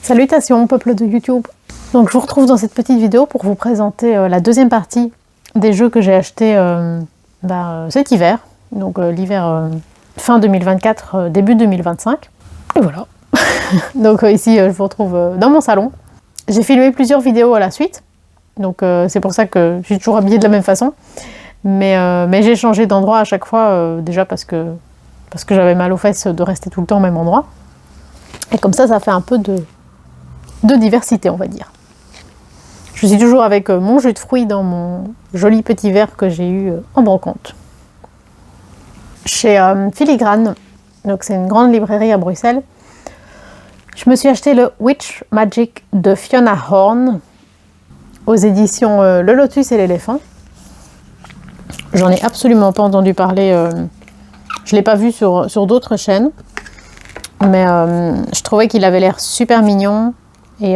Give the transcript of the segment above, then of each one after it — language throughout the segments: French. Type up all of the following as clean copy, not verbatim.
Salutations peuple de YouTube. Donc je vous retrouve dans cette petite vidéo pour vous présenter la deuxième partie des jeux que j'ai achetés cet hiver. Donc l'hiver fin 2024, début 2025. Et voilà. Donc ici je vous retrouve dans mon salon. J'ai filmé plusieurs vidéos à la suite. Donc c'est pour ça que je suis toujours habillée de la même façon. Mais j'ai changé d'endroit à chaque fois, déjà parce que j'avais mal aux fesses de rester tout le temps au même endroit. Et comme ça fait un peu de diversité, on va dire. Je suis toujours avec mon jus de fruits dans mon joli petit verre que j'ai eu en brocante. Chez Filigrane, donc c'est une grande librairie à Bruxelles, je me suis acheté le Witch Magic de Fiona Horn aux éditions Le Lotus et l'éléphant. J'en ai absolument pas entendu parler, je l'ai pas vu sur d'autres chaînes, mais je trouvais qu'il avait l'air super mignon. Et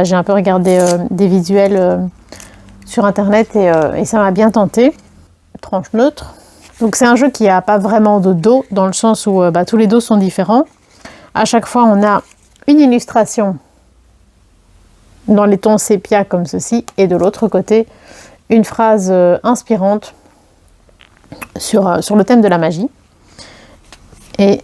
j'ai un peu regardé des visuels sur internet et ça m'a bien tenté. Tranche neutre. Donc c'est un jeu qui n'a pas vraiment de dos, dans le sens où tous les dos sont différents. À chaque fois on a une illustration dans les tons sépia comme ceci, et de l'autre côté une phrase inspirante sur le thème de la magie. Et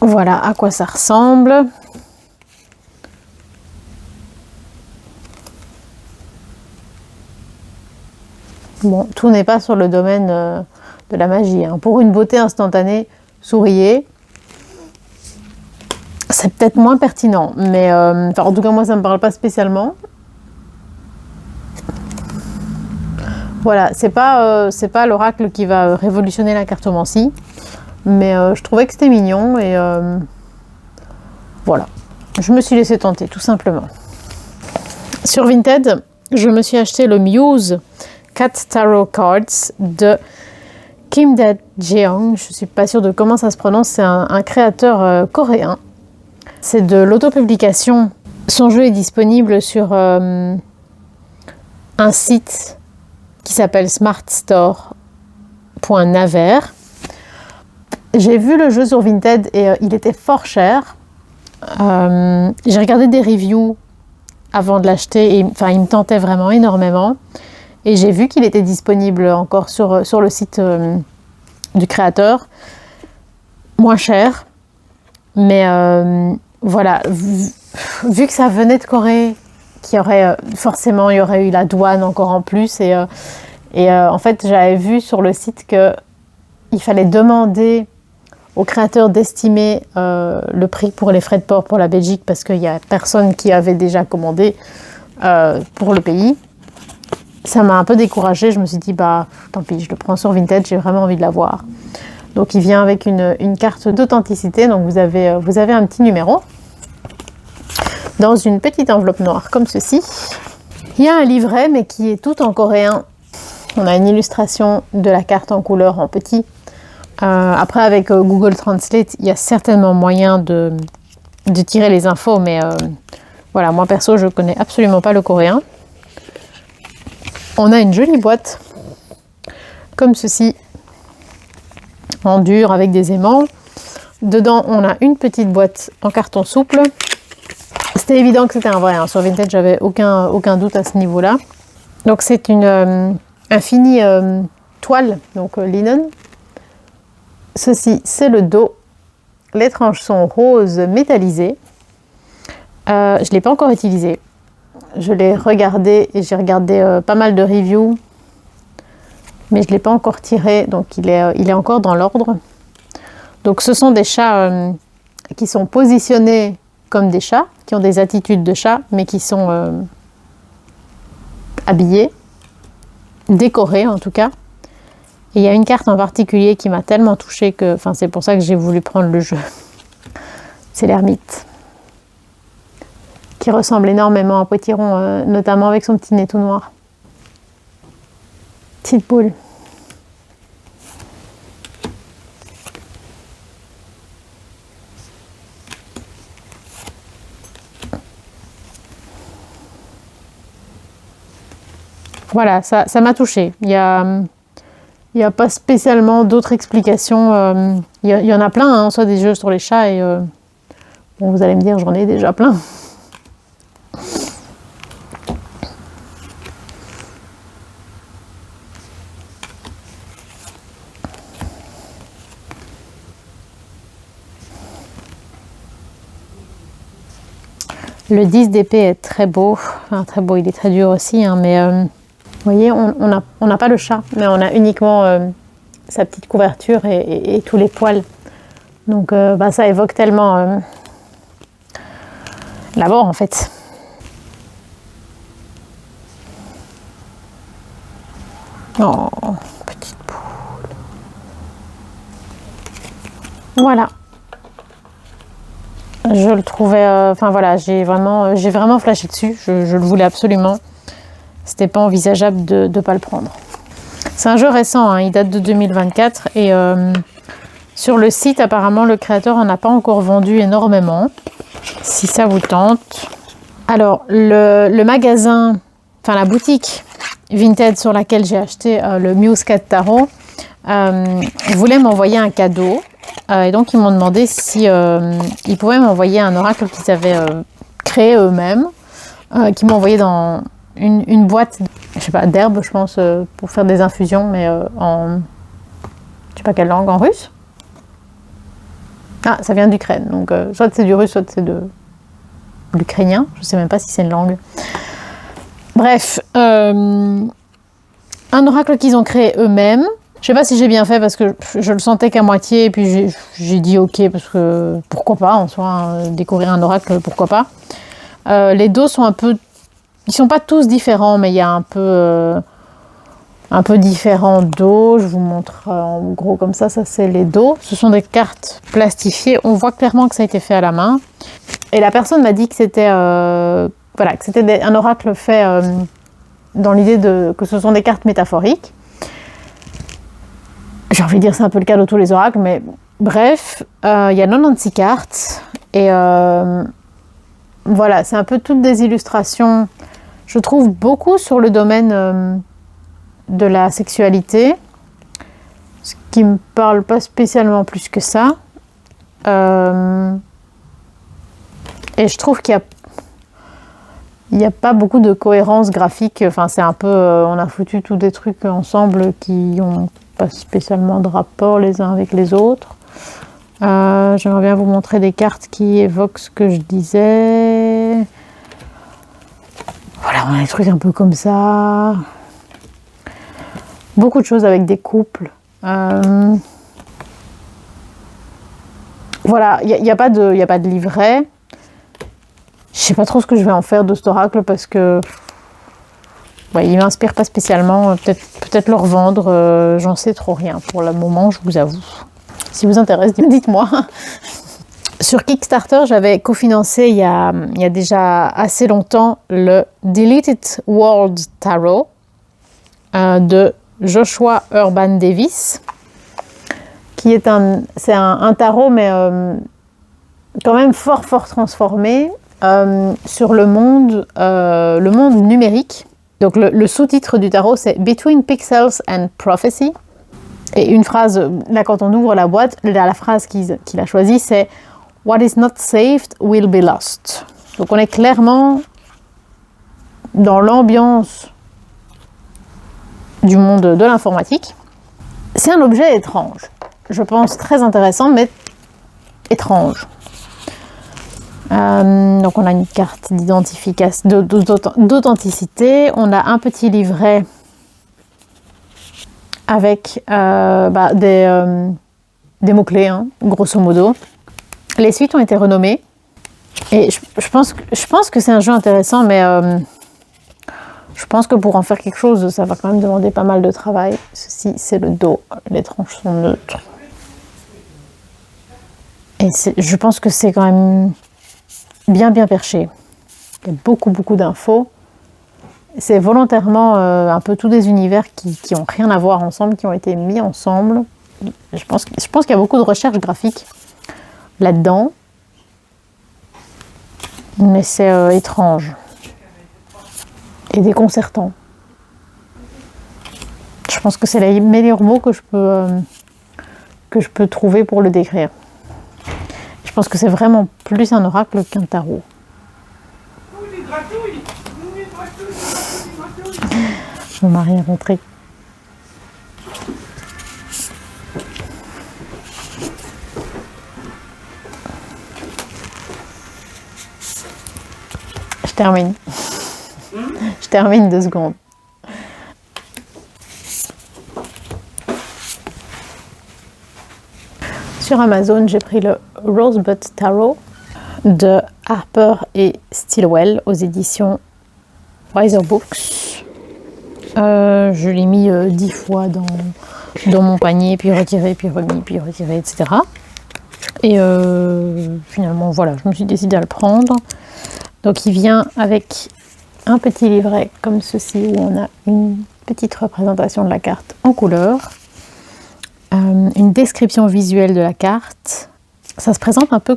voilà à quoi ça ressemble. Bon, tout n'est pas sur le domaine de la magie, hein. Pour une beauté instantanée, souriez. C'est peut-être moins pertinent, mais en tout cas moi ça me parle pas spécialement. Voilà, c'est pas l'oracle qui va révolutionner la cartomancie. Mais je trouvais que c'était mignon et voilà. Je me suis laissée tenter, tout simplement. Sur Vinted, je me suis acheté le Muse Cat Tarot Cards de Kim Dae-jeong. Je suis pas sûre de comment ça se prononce. C'est un créateur coréen. C'est de l'autopublication. Son jeu est disponible sur un site qui s'appelle smartstore.naver. J'ai vu le jeu sur Vinted et il était fort cher. J'ai regardé des reviews avant de l'acheter et il me tentait vraiment énormément. Et j'ai vu qu'il était disponible encore sur le site du créateur, moins cher. Mais voilà, vu que ça venait de Corée, il y aurait eu la douane encore en plus. Et en fait, j'avais vu sur le site qu'il fallait demander au créateur d'estimer le prix pour les frais de port pour la Belgique, parce qu'il n'y a personne qui avait déjà commandé pour le pays. Ça m'a un peu découragée. Je me suis dit, tant pis, je le prends sur Vinted, j'ai vraiment envie de l'avoir. Donc il vient avec une carte d'authenticité. Donc vous avez un petit numéro dans une petite enveloppe noire comme ceci. Il y a un livret, mais qui est tout en coréen. On a une illustration de la carte en couleur en petit. Après, avec Google Translate, il y a certainement moyen de tirer les infos, mais voilà, moi perso, je connais absolument pas le coréen. On a une jolie boîte, comme ceci, en dur, avec des aimants. Dedans, on a une petite boîte en carton souple. C'était évident que c'était un vrai, hein. Sur Vinted, j'avais aucun doute à ce niveau-là. Donc c'est un fini toile, donc linen. Ceci, c'est le dos. Les tranches sont roses métallisées. Je ne l'ai pas encore utilisé. Je l'ai regardé et j'ai regardé pas mal de reviews. Mais je ne l'ai pas encore tiré, donc il est encore dans l'ordre. Donc ce sont des chats qui sont positionnés comme des chats, qui ont des attitudes de chats, mais qui sont habillés, décorés en tout cas. Et il y a une carte en particulier qui m'a tellement touchée que, c'est pour ça que j'ai voulu prendre le jeu. C'est l'ermite, qui ressemble énormément à Potiron, notamment avec son petit nez tout noir. Petite boule. Voilà, ça m'a touchée. Il y a Il n'y a pas spécialement d'autres explications. Il y en a plein, hein, soit des jeux sur les chats et bon, vous allez me dire, j'en ai déjà plein. Le 10 d'épée est très beau. Enfin, très beau, il est très dur aussi, hein, mais vous voyez, on n'a pas le chat, mais on a uniquement sa petite couverture et tous les poils. Donc ça évoque tellement la mort en fait. Oh, petite poule. Voilà. Je le trouvais... Enfin voilà, j'ai vraiment flashé dessus. Je le voulais absolument. C'était pas envisageable de ne pas le prendre. C'est un jeu récent, hein, il date de 2024 et sur le site, apparemment, le créateur en a pas encore vendu énormément. Si ça vous tente. Alors, le magasin, enfin la boutique Vinted sur laquelle j'ai acheté le Muscat Tarot voulait m'envoyer un cadeau. Et donc, ils m'ont demandé si ils pouvaient m'envoyer un oracle qu'ils avaient créé eux-mêmes, qu'ils m'ont envoyé dans une boîte, je sais pas, d'herbes, je pense, pour faire des infusions, mais en, je sais pas quelle langue, en russe. Ah, ça vient d'Ukraine, donc soit c'est du russe, soit c'est de l'ukrainien, je sais même pas si c'est une langue. Bref, un oracle qu'ils ont créé eux-mêmes. Je sais pas si j'ai bien fait parce que je le sentais qu'à moitié et puis j'ai dit ok parce que pourquoi pas en soi, hein, découvrir un oracle, pourquoi pas. Les dos sont un peu, ils sont pas tous différents, mais il y a un peu différents dos. Je vous montre en gros comme ça c'est les dos. Ce sont des cartes plastifiées. On voit clairement que ça a été fait à la main. Et la personne m'a dit que c'était voilà, que c'était un oracle fait dans l'idée que ce sont des cartes métaphoriques. J'ai envie de dire c'est un peu le cas de tous les oracles, mais bref, il y a 96 cartes et voilà, c'est un peu toutes des illustrations, je trouve beaucoup sur le domaine de la sexualité, ce qui me parle pas spécialement plus que ça. Et je trouve qu'il y a pas beaucoup de cohérence graphique, enfin c'est un peu, on a foutu tous des trucs ensemble qui ont pas spécialement de rapport les uns avec les autres. J'aimerais bien vous montrer des cartes qui évoquent ce que je disais. Voilà, on a des trucs un peu comme ça. Beaucoup de choses avec des couples. Voilà, il n'y a pas de livret. Je sais pas trop ce que je vais en faire de cet oracle parce que ouais, il m'inspire pas spécialement. Peut-être le revendre. J'en sais trop rien pour le moment, je vous avoue. Si vous intéresse, dites-moi. Sur Kickstarter, j'avais cofinancé il y a déjà assez longtemps le Deleted World Tarot de Joshua Urban Davis, qui est c'est un tarot, mais quand même fort transformé sur le monde numérique. Donc le sous-titre du tarot, c'est Between Pixels and Prophecy. Et une phrase, là quand on ouvre la boîte, la phrase qu'il a choisie, c'est What is not saved will be lost. Donc on est clairement dans l'ambiance du monde de l'informatique. C'est un objet étrange. Je pense très intéressant, mais étrange. Donc on a une carte d'identification, d'authenticité. On a un petit livret avec des mots-clés, hein, grosso modo. Les suites ont été renommées. Et je pense que c'est un jeu intéressant, mais je pense que pour en faire quelque chose, ça va quand même demander pas mal de travail. Ceci, c'est le dos. Les tranches sont neutres. Et je pense que c'est quand même bien perché. Il y a beaucoup d'infos. C'est volontairement un peu tous des univers qui n'ont rien à voir ensemble, qui ont été mis ensemble. Je pense qu'il y a beaucoup de recherche graphique là-dedans. Mais c'est étrange. Et déconcertant. Je pense que c'est les meilleurs mots que je peux trouver pour le décrire. Je pense que c'est vraiment plus un oracle qu'un tarot. Mon mari est rentré. Je termine. Je termine 2 secondes. Sur Amazon, j'ai pris le Rosebud Tarot de Harper et Stillwell aux éditions Wiser Books. Je l'ai mis 10 fois dans mon panier, puis retiré, puis remis, puis retiré, etc. Et finalement, voilà, je me suis décidée à le prendre. Donc il vient avec un petit livret comme ceci, où on a une petite représentation de la carte en couleur, une description visuelle de la carte. Ça se présente un peu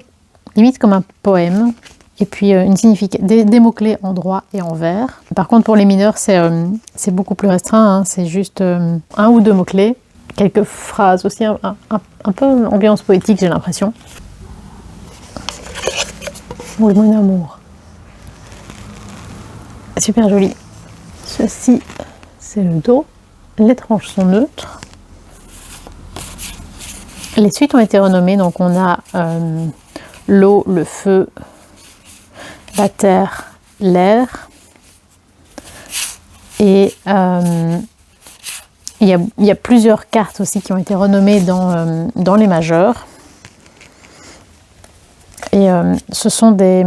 limite comme un poème, et puis des mots-clés en droit et en vert. Par contre, pour les mineurs, c'est beaucoup plus restreint, hein. C'est juste 1 ou 2 mots-clés, quelques phrases aussi, un peu ambiance poétique, j'ai l'impression. Oui, mon amour. Super joli. Ceci, c'est le dos. Les tranches sont neutres. Les suites ont été renommées, donc on a l'eau, le feu, la terre, l'air. Et il y a plusieurs cartes aussi qui ont été renommées dans les majeurs. Et ce sont des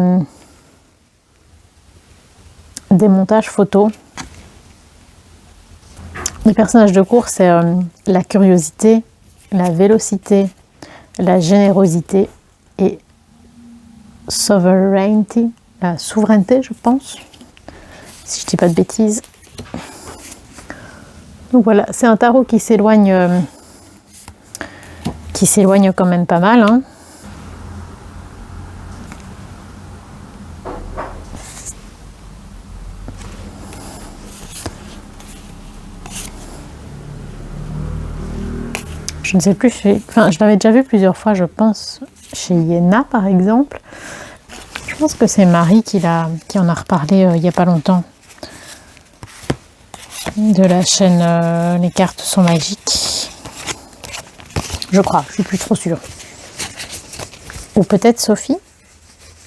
montages photos. Les personnages de course, c'est la curiosité, la vélocité, la générosité et sovereignty, la souveraineté, je pense, si je dis pas de bêtises. Donc voilà, c'est un tarot qui s'éloigne quand même pas mal, hein. Je ne sais plus, je l'avais déjà vu plusieurs fois, je pense, chez Yéna par exemple. Je pense que c'est Marie qui en a reparlé il n'y a pas longtemps. De la chaîne Les cartes sont magiques. Je crois, je suis plus trop sûre. Ou peut-être Sophie,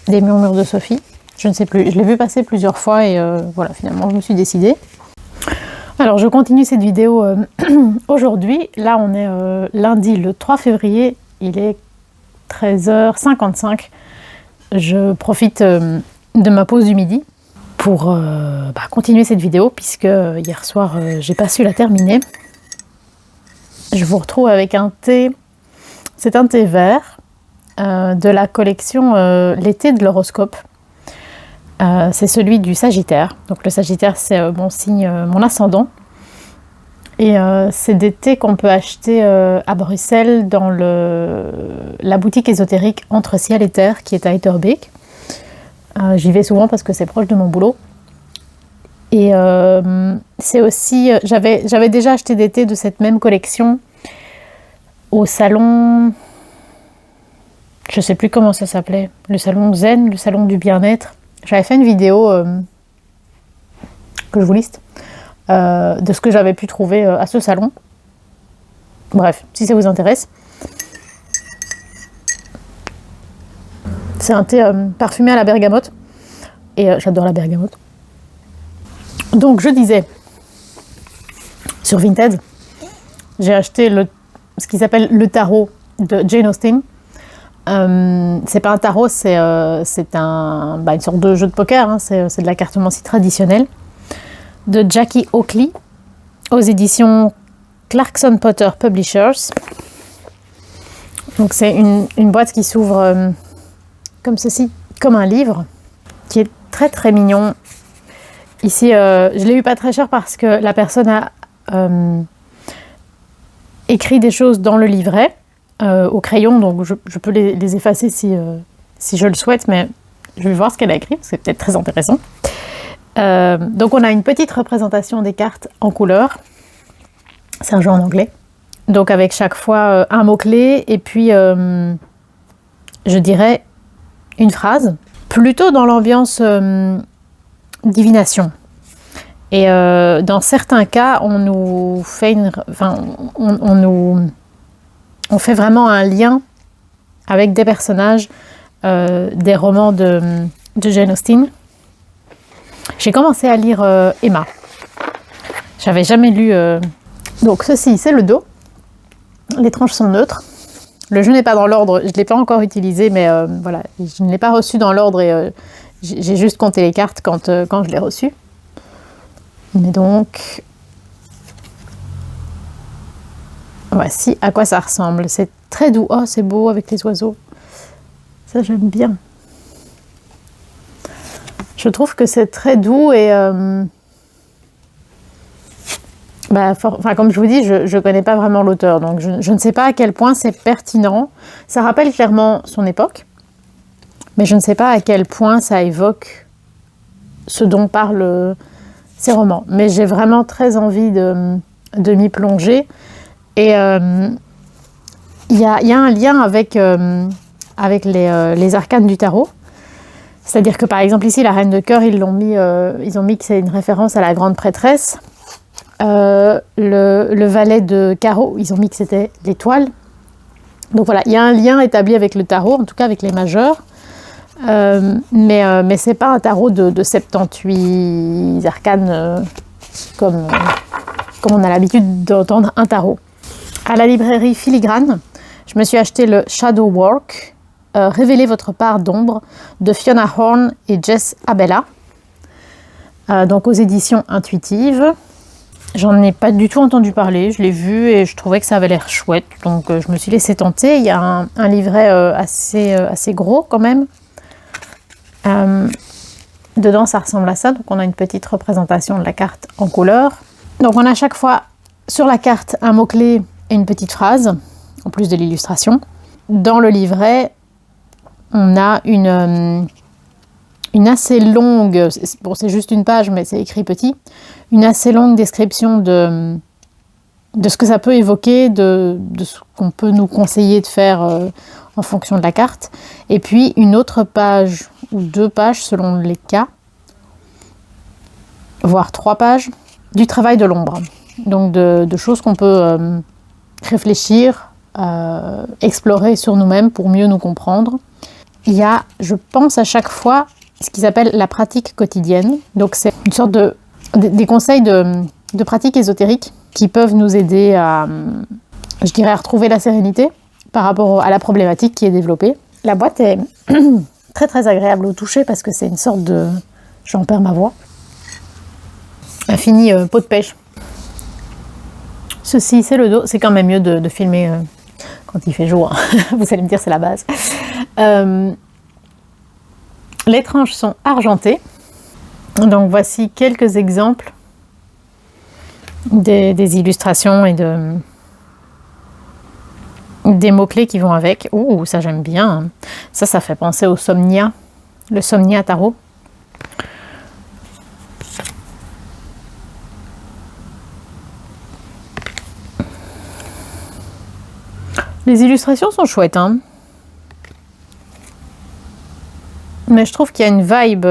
des murmures de Sophie. Je ne sais plus, je l'ai vu passer plusieurs fois et voilà, finalement je me suis décidée. Alors je continue cette vidéo aujourd'hui. Là on est lundi le 3 février, il est 13h55. Je profite de ma pause du midi pour continuer cette vidéo, puisque hier soir j'ai pas su la terminer. Je vous retrouve avec un thé, c'est un thé vert de la collection l'été de l'horoscope. C'est celui du Sagittaire. Donc le Sagittaire, c'est mon signe, mon ascendant. Et c'est des thés qu'on peut acheter à Bruxelles dans la boutique ésotérique Entre Ciel et Terre qui est à Etterbeek. J'y vais souvent parce que c'est proche de mon boulot. Et c'est aussi... J'avais déjà acheté des thés de cette même collection au salon... Je sais plus comment ça s'appelait. Le salon Zen, le salon du bien-être. J'avais fait une vidéo que je vous liste de ce que j'avais pu trouver à ce salon. Bref, si ça vous intéresse. C'est un thé parfumé à la bergamote. Et j'adore la bergamote. Donc je disais, sur Vinted, j'ai acheté ce qu'ils appellent le tarot de Jane Austen. C'est pas un tarot, c'est une sorte de jeu de poker, hein, c'est de la cartomancie traditionnelle, de Jackie Oakley, aux éditions Clarkson Potter Publishers. Donc c'est une boîte qui s'ouvre comme ceci, comme un livre, qui est très très mignon. Ici, je l'ai eu pas très cher parce que la personne a écrit des choses dans le livret, au crayon, donc je peux les effacer si je le souhaite, mais je vais voir ce qu'elle a écrit, c'est peut-être très intéressant. Donc on a une petite représentation des cartes en couleur. C'est un jeu en anglais. Donc avec chaque fois un mot-clé et puis je dirais une phrase, plutôt dans l'ambiance divination. Et dans certains cas, on nous fait on fait vraiment un lien avec des personnages des romans de Jane Austen. J'ai commencé à lire Emma. J'avais jamais lu. Donc ceci, c'est le dos. Les tranches sont neutres. Le jeu n'est pas dans l'ordre. Je ne l'ai pas encore utilisé, mais voilà, je ne l'ai pas reçu dans l'ordre et j'ai juste compté les cartes quand je l'ai reçu. Mais donc, voici à quoi ça ressemble. C'est très doux. Oh, c'est beau avec les oiseaux. Ça, j'aime bien. Je trouve que c'est très doux et... comme je vous dis, je ne connais pas vraiment l'auteur, donc je ne sais pas à quel point c'est pertinent. Ça rappelle clairement son époque, mais je ne sais pas à quel point ça évoque ce dont parlent ces romans. Mais j'ai vraiment très envie de m'y plonger. Et il y a un lien avec les arcanes du tarot. C'est-à-dire que par exemple ici, la reine de cœur, ils ont mis que c'est une référence à la grande prêtresse. Le valet de carreau, ils ont mis que c'était l'étoile. Donc voilà, il y a un lien établi avec le tarot, en tout cas avec les majeurs. Mais c'est pas un tarot de 78 arcanes comme on a l'habitude d'entendre un tarot. À la librairie Filigrane, je me suis acheté le Shadow Work, Révélez votre part d'ombre, de Fiona Horn et Jess Abella, donc aux éditions Intuitives. J'en ai pas du tout entendu parler, je l'ai vu et je trouvais que ça avait l'air chouette, donc je me suis laissée tenter. Il y a un livret assez gros quand même. Dedans ça ressemble à ça, donc on a une petite représentation de la carte en couleur. Donc on a à chaque fois sur la carte un mot-clé et une petite phrase, en plus de l'illustration. Dans le livret, on a une assez longue, bon c'est juste une page mais c'est écrit petit, une assez longue description de ce que ça peut évoquer, de ce qu'on peut nous conseiller de faire en fonction de la carte. Et puis une autre page ou 2 pages selon les cas, voire 3 pages, du travail de l'ombre. Donc de choses qu'on peut réfléchir, explorer sur nous-mêmes pour mieux nous comprendre. Il y a, je pense à chaque fois, ce qu'ils appellent la pratique quotidienne. Donc c'est une sorte des conseils de pratique ésotérique qui peuvent nous aider à, je dirais, à retrouver la sérénité par rapport à la problématique qui est développée. La boîte est très très agréable au toucher parce que c'est une sorte de... J'en perds ma voix. Un fini pot de pêche. Ceci, c'est le dos. C'est quand même mieux de filmer quand il fait jour. Vous allez me dire, c'est la base. Les tranches sont argentées. Donc voici quelques exemples des illustrations et des mots-clés qui vont avec. Ouh, ça j'aime bien. Ça fait penser au Somnia, le Somnia Tarot. Les illustrations sont chouettes, hein. Mais je trouve qu'il y a une vibe,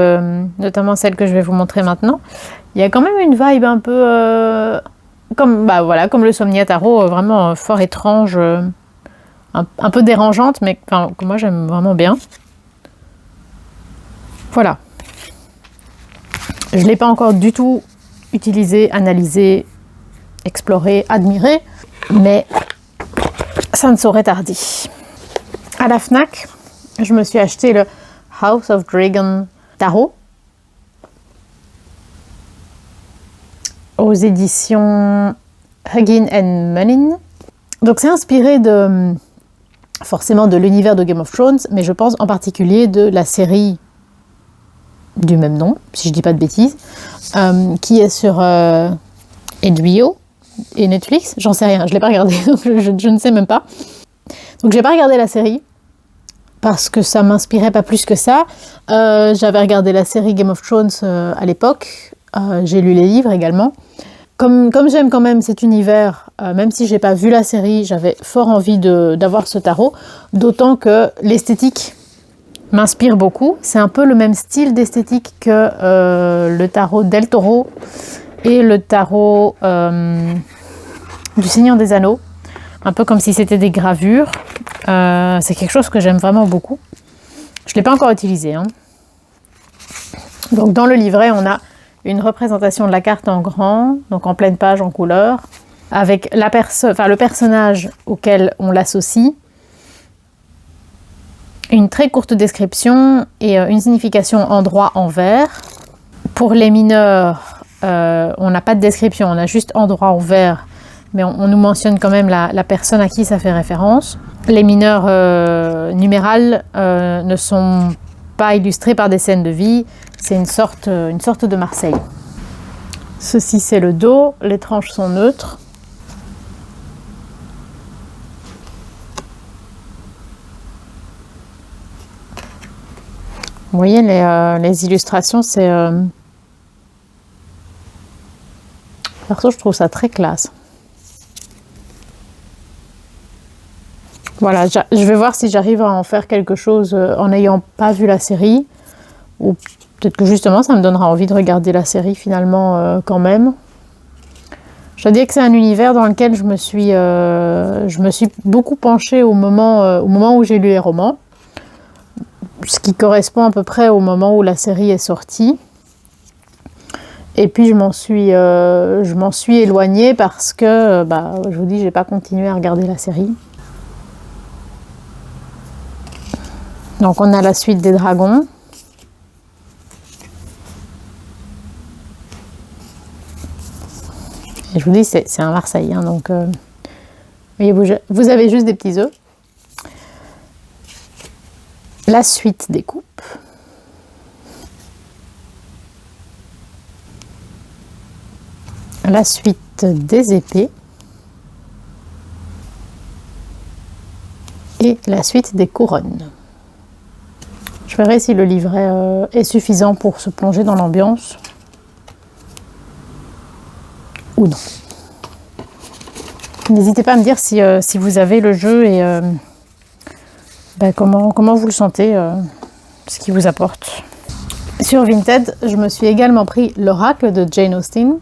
notamment celle que je vais vous montrer maintenant. Il y a quand même une vibe un peu comme le Somnia Tarot, vraiment fort étrange, un peu dérangeante, mais que moi j'aime vraiment bien. Voilà. Je ne l'ai pas encore du tout utilisé, analysé, exploré, admiré, mais ça ne saurait tarder. À la Fnac, je me suis acheté le House of Dragon Tarot aux éditions Huggin and Mullin. Donc c'est inspiré forcément de l'univers de Game of Thrones, mais je pense en particulier de la série du même nom, si je dis pas de bêtises, qui est sur HBO et Netflix. J'en sais rien, je l'ai pas regardé, donc je ne sais même pas. Donc j'ai pas regardé la série parce que ça m'inspirait pas plus que ça. J'avais regardé la série Game of Thrones à l'époque, j'ai lu les livres également. comme j'aime quand même cet univers, même si j'ai pas vu la série, j'avais fort envie d'avoir ce tarot, d'autant que l'esthétique m'inspire beaucoup. C'est un peu le même style d'esthétique que le tarot del Toro et le tarot du Seigneur des Anneaux, un peu comme si c'était des gravures. C'est quelque chose que j'aime vraiment beaucoup. Je ne l'ai pas encore utilisé, hein. Donc dans le livret, on a une représentation de la carte en grand, donc en pleine page en couleur, avec le personnage auquel on l'associe, une très courte description et une signification en droit en vert. Pour les mineurs, on n'a pas de description, on a juste en droit en vert, mais on nous mentionne quand même la personne à qui ça fait référence. Les mineurs numérales ne sont pas illustrés par des scènes de vie, c'est une sorte de Marseille. Ceci c'est le dos, les tranches sont neutres. Vous voyez les illustrations, c'est... Perso, je trouve ça très classe. Voilà, je vais voir si j'arrive à en faire quelque chose en n'ayant pas vu la série. Ou peut-être que justement, ça me donnera envie de regarder la série finalement quand même. Je dois dire que c'est un univers dans lequel je me suis beaucoup penchée au moment où j'ai lu les romans. Ce qui correspond à peu près au moment où la série est sortie. Et puis je m'en suis éloignée parce que, je vous dis, j'ai pas continué à regarder la série. Donc on a la suite des dragons. Et je vous dis, c'est un Marseille, hein, donc voyez, vous avez juste des petits œufs. La suite des coupes. La suite des épées. Et la suite des couronnes. Je verrai si le livret est suffisant pour se plonger dans l'ambiance ou non. N'hésitez pas à me dire si vous avez le jeu et comment vous le sentez, ce qu'il vous apporte. Sur Vinted, je me suis également pris l'Oracle de Jane Austen.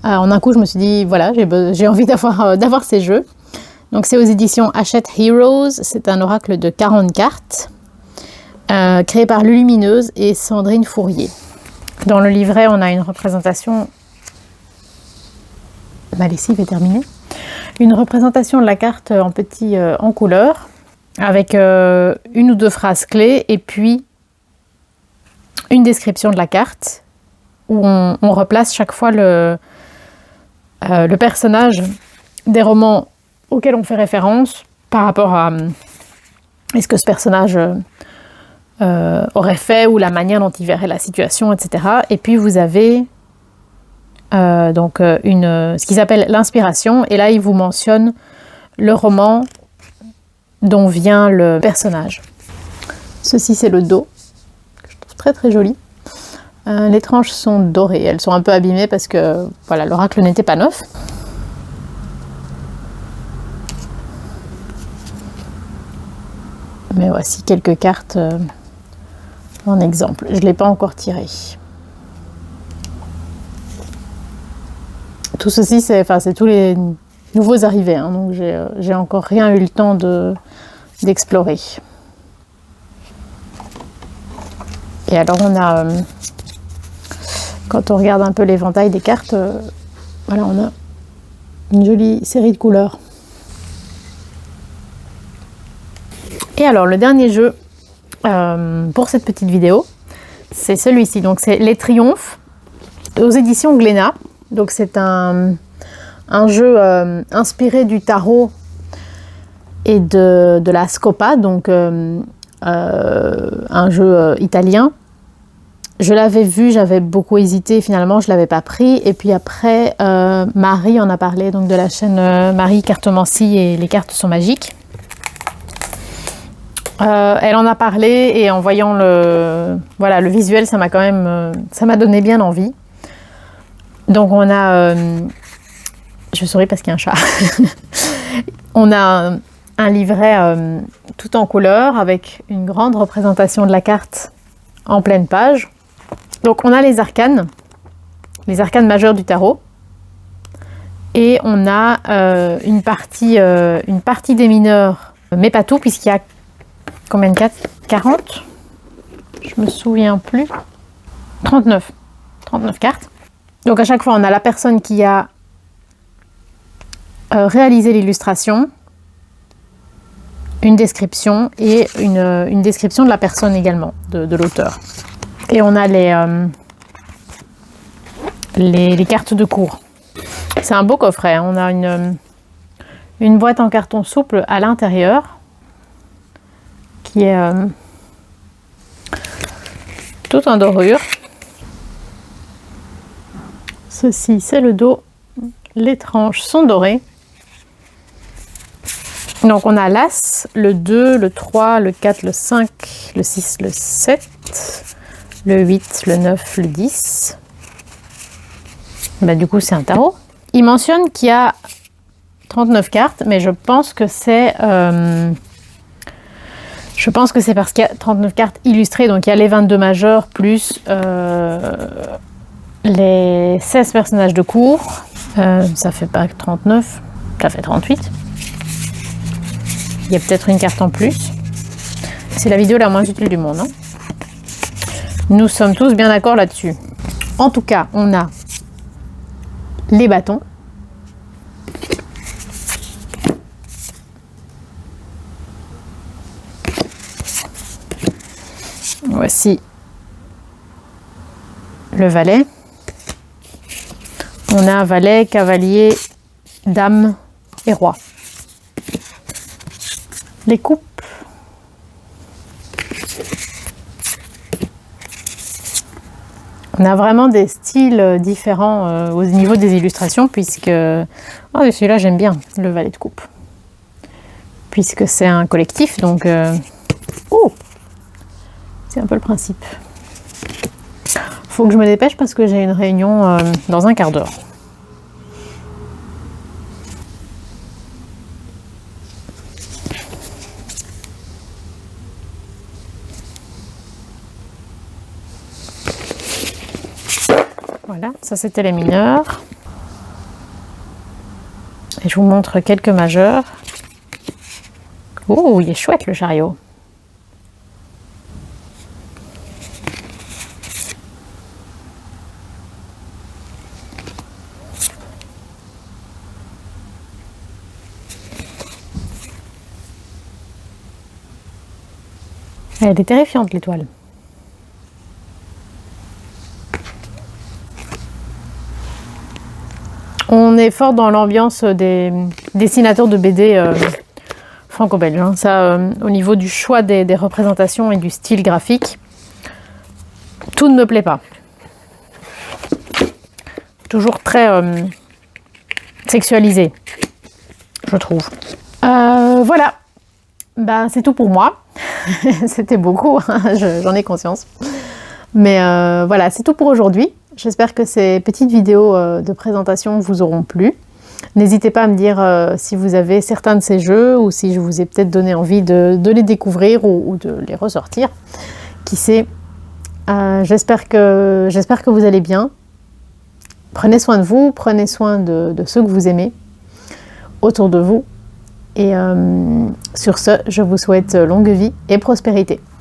En un coup, je me suis dit, voilà, j'ai envie d'avoir ces jeux. Donc c'est aux éditions Hachette Heroes, c'est un oracle de 40 cartes. Créé par Lumineuse et Sandrine Fourier. Dans le livret, on a une représentation... Ma lessive est terminée. Une représentation de la carte en couleur, avec une ou deux phrases clés, et puis une description de la carte, où on replace chaque fois le personnage des romans auxquels on fait référence, par rapport à est-ce que ce personnage... aurait fait, ou la manière dont il verrait la situation, etc. Et puis vous avez ce qu'ils appellent l'inspiration, et là il vous mentionne le roman dont vient le personnage. Ceci c'est le dos, que je trouve très très joli. Les tranches sont dorées, elles sont un peu abîmées parce que voilà, l'oracle n'était pas neuf. Mais voici quelques cartes en exemple. Je ne l'ai pas encore tiré. Tout ceci, c'est tous les nouveaux arrivés, hein, donc j'ai encore rien eu le temps d'explorer. Et alors on a, quand on regarde un peu l'éventail des cartes, voilà, on a une jolie série de couleurs. Et alors le dernier jeu pour cette petite vidéo, c'est celui-ci. Donc c'est Les Triomphes aux éditions Glénat. Donc c'est un jeu inspiré du tarot et de la scopa, donc un jeu italien. Je l'avais vu, j'avais beaucoup hésité, finalement je ne l'avais pas pris. Et puis après, Marie en a parlé, donc de la chaîne Marie Cartomancie et les cartes sont magiques. Elle en a parlé et en voyant le visuel, ça m'a donné bien envie. Donc on a, je souris parce qu'il y a un chat. On a un livret tout en couleur avec une grande représentation de la carte en pleine page. Donc on a les arcanes majeures du tarot. Et on a une partie des mineurs, mais pas tout, puisqu'il y a combien de cartes? 40? Je me souviens plus. 39 cartes. Donc à chaque fois, on a la personne qui a réalisé l'illustration, une description et une description de la personne également, de l'auteur. Et on a les cartes de cours. C'est un beau coffret, hein. On a une boîte en carton souple à l'intérieur qui est toute en dorure. Ceci, c'est le dos. Les tranches sont dorées. Donc on a l'As, le 2, le 3, le 4, le 5, le 6, le 7, le 8, le 9, le 10. Du coup, c'est un tarot. Il mentionne qu'il y a 39 cartes, mais je pense que c'est parce qu'il y a 39 cartes illustrées, donc il y a les 22 majeurs plus les 16 personnages de cours. Ça fait pas 39, ça fait 38. Il y a peut-être une carte en plus. C'est la vidéo la moins utile du monde, hein. Nous sommes tous bien d'accord là-dessus. En tout cas, on a les bâtons. Voici le valet. On a valet, cavalier, dame et roi. Les coupes. On a vraiment des styles différents au niveau des illustrations, puisque celui-là j'aime bien, le valet de coupe, puisque c'est un collectif, donc c'est un peu le principe. Faut que je me dépêche parce que j'ai une réunion dans un quart d'heure. Voilà, ça c'était les mineurs. Et je vous montre quelques majeurs. Oh, il est chouette le chariot. Elle est terrifiante, l'étoile. On est fort dans l'ambiance des dessinateurs de BD franco-belges, hein. Ça, au niveau du choix des représentations et du style graphique, tout ne me plaît pas. Toujours très sexualisé, je trouve. Voilà, c'est tout pour moi. C'était beaucoup, hein, j'en ai conscience. Mais voilà, c'est tout pour aujourd'hui. J'espère que ces petites vidéos de présentation vous auront plu. N'hésitez pas à me dire si vous avez certains de ces jeux ou si je vous ai peut-être donné envie de les découvrir ou de les ressortir. Qui sait. J'espère que vous allez bien. Prenez soin de vous, prenez soin de ceux que vous aimez autour de vous. Et sur ce, je vous souhaite longue vie et prospérité.